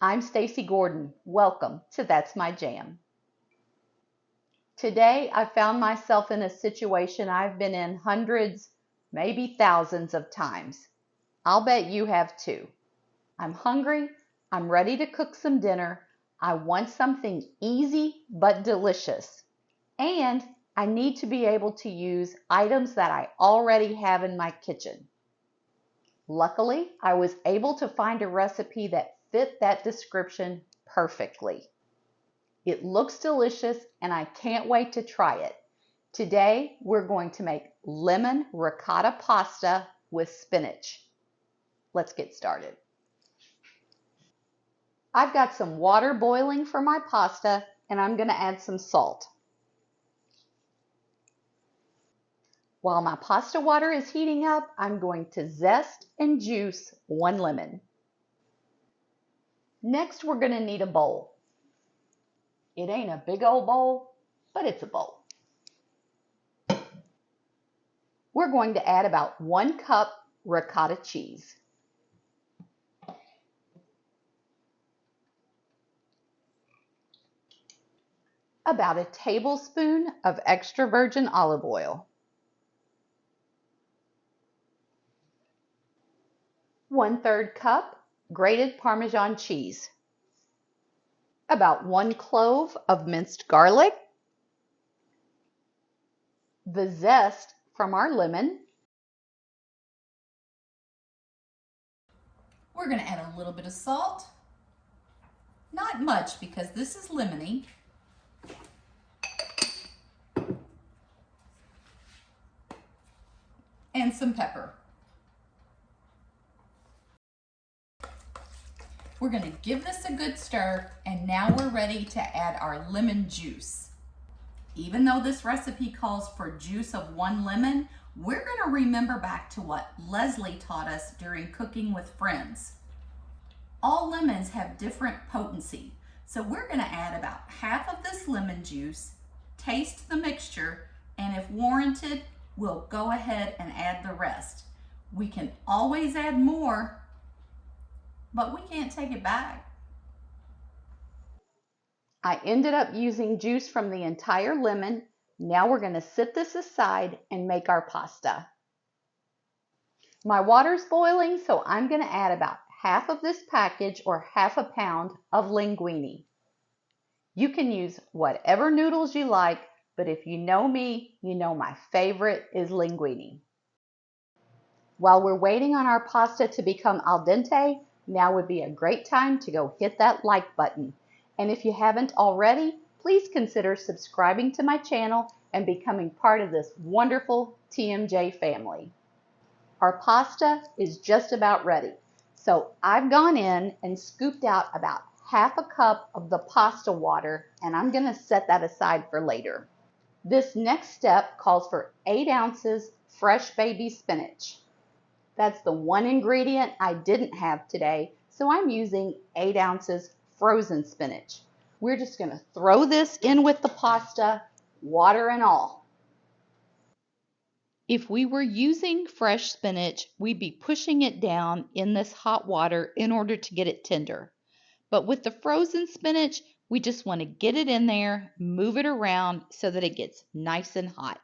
I'm Stacy Gordon. Welcome to That's My Jam. Today I found myself in a situation I've been in hundreds, maybe thousands of times. I'll bet you have too. I'm hungry, I'm ready to cook some dinner, I want something easy but delicious, and I need to be able to use items that I already have in my kitchen. Luckily, I was able to find a recipe that fit that description perfectly. It looks delicious and I can't wait to try it. Today, we're going to make lemon ricotta pasta with spinach. Let's get started. I've got some water boiling for my pasta and I'm going to add some salt. While my pasta water is heating up, I'm going to zest and juice one lemon. Next, we're going to need a bowl. It ain't a big old bowl, but it's a bowl. We're going to add about 1 cup ricotta cheese. About a tablespoon of extra virgin olive oil. 1/3 cup grated Parmesan cheese. About 1 clove of minced garlic. The zest from our lemon. We're going to add a little bit of salt. Not much because this is lemony. And some pepper. We're going to give this a good stir, and now we're ready to add our lemon juice. Even though this recipe calls for juice of 1 lemon, we're going to remember back to what Leslie taught us during cooking with friends. All lemons have different potency, so we're going to add about half of this lemon juice, taste the mixture, and if warranted, we'll go ahead and add the rest. We can always add more, but we can't take it back. I ended up using juice from the entire lemon. Now we're going to set this aside and make our pasta. My water's boiling, so I'm going to add about half of this package or half a pound of linguine. You can use whatever noodles you like, but if you know me, you know my favorite is linguine. While we're waiting on our pasta to become al dente, now would be a great time to go hit that like button. And if you haven't already, please consider subscribing to my channel and becoming part of this wonderful TMJ family. Our pasta is just about ready. So I've gone in and scooped out about half a cup of the pasta water, and I'm going to set that aside for later. This next step calls for 8 ounces fresh baby spinach. That's the one ingredient I didn't have today, so I'm using 8 ounces frozen spinach. We're just going to throw this in with the pasta, water and all. If we were using fresh spinach, we'd be pushing it down in this hot water in order to get it tender. But with the frozen spinach, we just want to get it in there, move it around so that it gets nice and hot.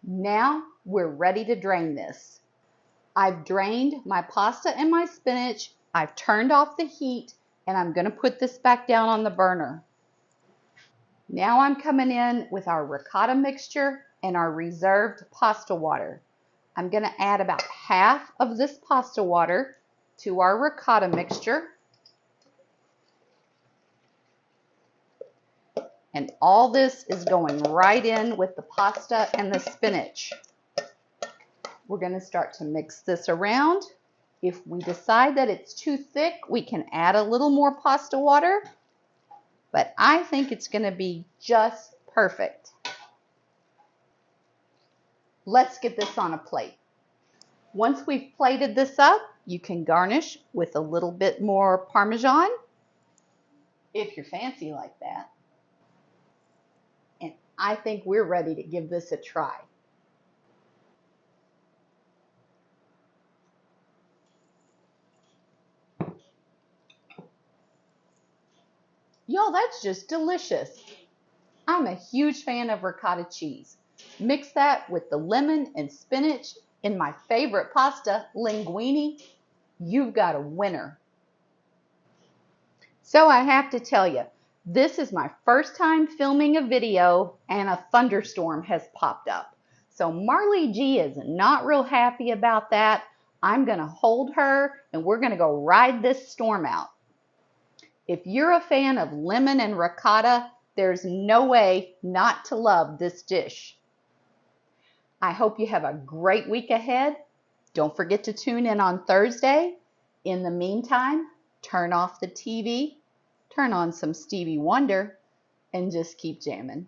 Now we're ready to drain this. I've drained my pasta and my spinach. I've turned off the heat, and I'm going to put this back down on the burner. Now I'm coming in with our ricotta mixture and our reserved pasta water. I'm going to add about half of this pasta water to our ricotta mixture. And all this is going right in with the pasta and the spinach. We're going to start to mix this around. If we decide that it's too thick, we can add a little more pasta water. But I think it's going to be just perfect. Let's get this on a plate. Once we've plated this up, you can garnish with a little bit more Parmesan, if you're fancy like that. And I think we're ready to give this a try. Y'all, that's just delicious. I'm a huge fan of ricotta cheese. Mix that with the lemon and spinach in my favorite pasta, linguine. You've got a winner. So I have to tell you, this is my first time filming a video and a thunderstorm has popped up. So Marley G is not real happy about that. I'm going to hold her and we're going to go ride this storm out. If you're a fan of lemon and ricotta, there's no way not to love this dish. I hope you have a great week ahead. Don't forget to tune in on Thursday. In the meantime, turn off the TV, turn on some Stevie Wonder, and just keep jamming.